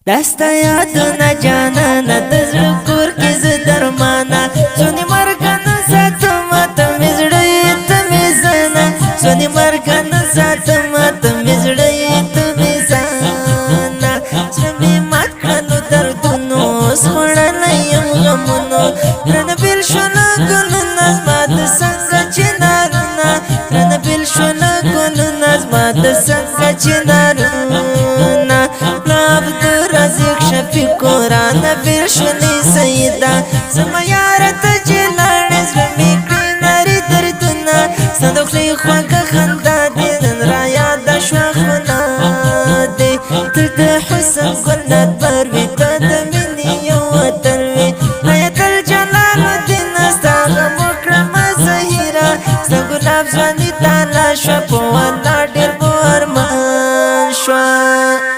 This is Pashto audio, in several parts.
دستا یادونه جانانه د زړه کور کې زه درمانه ځواني مرګ نه ساتمه ته مې زړه یې ته مې زنه ځواني مرګ نه ساتمه ته مې زړه یې ته مې زنه زړه مې مات کړه نو دردونو اوس خوړلی یم غمونو رانه بېل شوله ګلونه زما د څنګه چنارونه رانه بېل شوله ګلونه زما د څنګه چنارونه عبدالرزاق شفیق رانا بیر شولی سیدا زما یاره ته چې لاړې زړه مې کړې نارې دردونه ستا د خولې خوږه خندا دې نن رایاده شوه خونه دې ته د حسن ګلنت پر وې ته د مینې یو وطن وې حیات الجلالالدین ستا غم وکړمه زهیره ستا ګلاب ځواني تالا شوه په والله ډېر مو ارمان شوه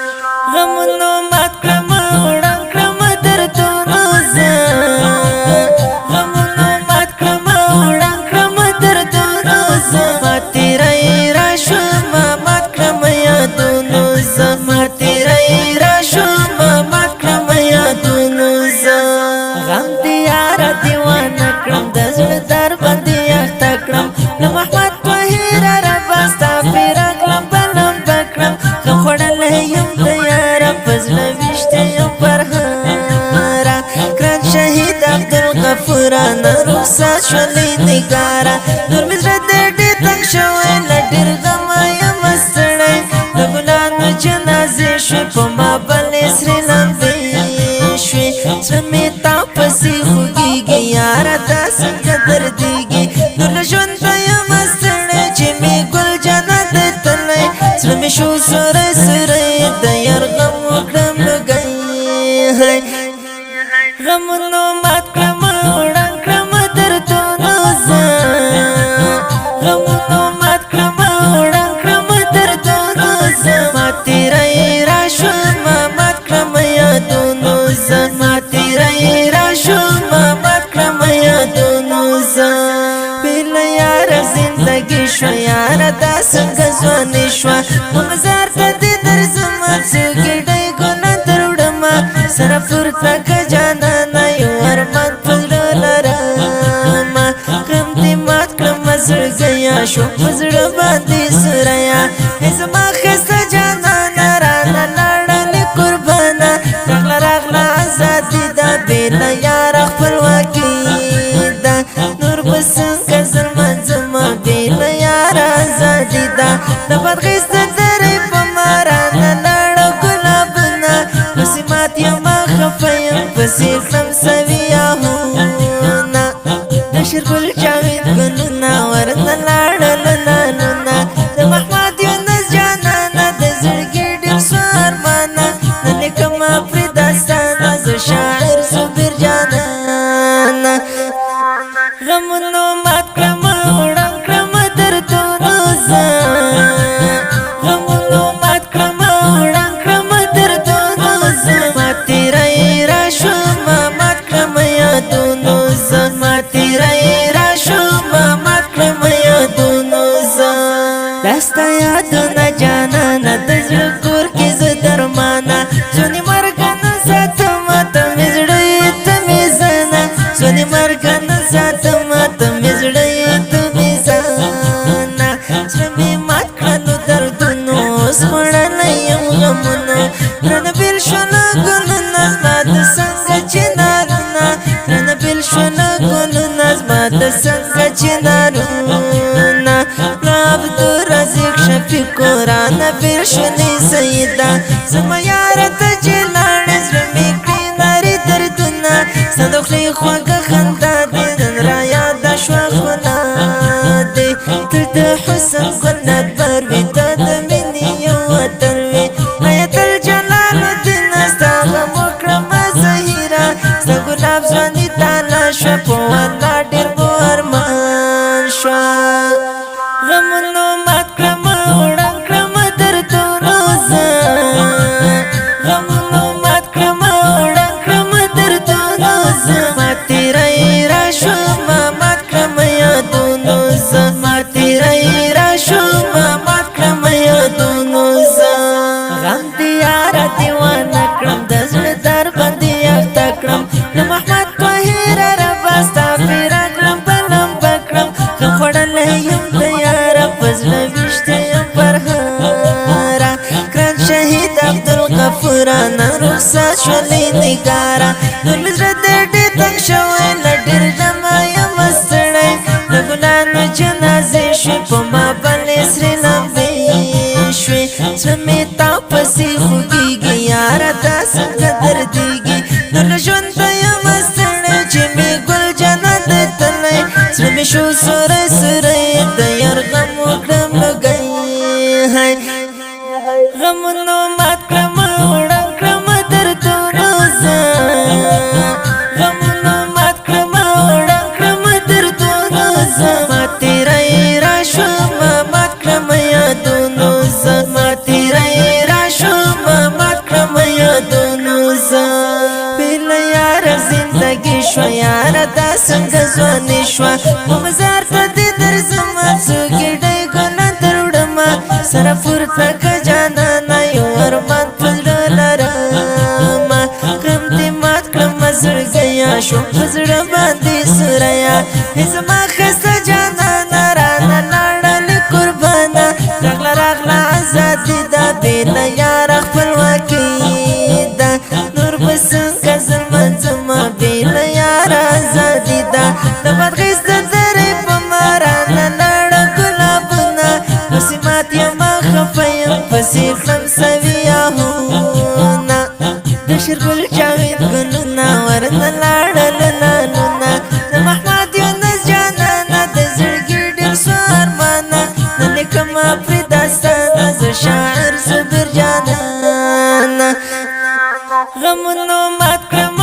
غمونو مات کړمه وړاند کړمه دردونو زه غمونو مات کړمه وړاند کړمه دردونو زه ما تېری را شومه مات کړمه یادونو زه ما تېری را شومه مات کړمه یادونو زه غم دې یاره دیوانه کړم د زړه در باندې اخته کړم له محمد طاهر ربه ستا فراق لمبه لمبه کړم غم خوړلی یم د فزله وشته یم پرهاره ګران شهید عبدالغفورانه رخصت شولې نګاره نور مې زړه د ډېر تنګ شوی له ډېر غمه یم ستړی د ګلانو جنازې شوې په ما بلې سرې لمبې شوې زړه مې تا پسې خوږېږي یاره دا څنګه دردېږي نور له ژونده یم ستړی چې مې ګل جانان دی تللی زړه مې شو سوری سوری د یار غم وکړم لږی غمونو مات کړمه وړاند کړمه دردونو زه غمونو مات کړمه وړاند کړمه دردونو زه ما تېری را شومه مات کړمه یادونو زه ما تېری را شومه مات کړمه یادونو زه بې له یاره زندګي شوه یاره دا څنګه ځواني شوه په مزار ته دې درځمه څو ګېډۍ ګونه دروړمه سره پورته که جانانه یو ارمان په زړه لرمه غم دې مات کړمه زړګیه شوم په زړه باندې سوریه ای زما ښایسته جانانه رانه لاړلې قربانه راغله راغله ازادي ده بې له یاره خپلواکي ده نور به څنګه زلمنځمه بې له یاره ازادي ده د بادغیس د درې په ما رانه لاړه ګلابونه پسې مات یمه خفه یم پسې کړم سوي آهونه د شېرګل جاوید ګلونه ورته لاړل لالونه د محمد یونس جانانه د زړګي ډېر سو ارمانه نه لیکمه پرې داستانه زه شاعر صبر جانانه غمونو مات کړمه وړاند کړمه دردونو زه غمونو مات کړمه وړاند کړمه دردونو زه ما تېری را شومه مات کړمه یادونو زه ما تېری را شومه مات کړمه یادونو زه دا ستا یادونه جانانه د زړه کور کې زه درمانه ځواني مرګ نه ساتمه ته مې زړه یې ته مې زنه ځواني مرګ نه ساتمه ته مې زړه یې ته مې زنه زړه مې مات کړه نو دردونو اوس خوړلی یم غمونو رانه بېل شوله ګلونه زما د څنګه چنارونه رانه بېل شوله ګلونه زما د څنګه چنارونه عبدالرزاق شفیق رانا بیر شولی سیدا زما یاره ته چې لاړې زړه مې کړې نارې دردونه ستا د خولې خوږه خندا دې نن رایاده شوه خونه دې ته د حسن ګلنت پر وې ته د مینې یو وطن وې حیات الجلالالدین ستا غم وکړمه زهیره ستا ګلاب ځواني تالا شوه په والله ډېر مو ارمان شوه غمونو مات کړمه وړاند کړمه دردونو زه غمونو مات کړمه وړاند کړمه دردونو زه ما تېری را شومه مات کړمه یادونو زه ما تېری را شومه مات کړمه یادونو زه غم دې یاره دیوانه کړم د رانا رخصت شولې نگارا نور مزر دې ډېر تنګ شوی له ډېر دمه یم ستړی د ګلانو جنازې شوې په ما باندې سرې لمبې شوې زړه مې تا پسې خوږېږي یاره دا څنګه دردېږي نور له ژونده یم ستړی چې مې ګل جنت تللی زړه مې شو سوری سوری د یار غم وکړم لږی غمونو مات کړم وړم کړم دردونو زه غمونو مات کړم وړم کړم دردونو زه ما تیری راشوم مات کړم یادونو زه ما تیری راشوم مات کړم یادونو زه بېله یاره زندګي شوه یاره دا څنګه ځواني شوه په مزار ته دې درځم څو ګېډۍ ګلان در وړمه سره پورته که جانانه یو ارمان په زړه لرمه غم دې مات کړمه زړګیه شوم په زړه باندې سوریه ای زما ښایسته جانانه رانه لاړلې قربانه راغله راغله ازادي ده بې له یاره خپلواکي ده نور به څنګه زلمن ځمه بې له یاره ازادي ده د بادغیس د درې په ما رانه لاړه ګلابونه اوسې مات یمه خفه یم پسې کړم سوي آهونه د شېرګل جاوید ګلونه ورته لاړل لالونه د محمد یونس جانانه د زړګي ډېر سو ارمانه نه لیکمه پرې داستانه زه شاعر صبر جانانه غمونو مات کړم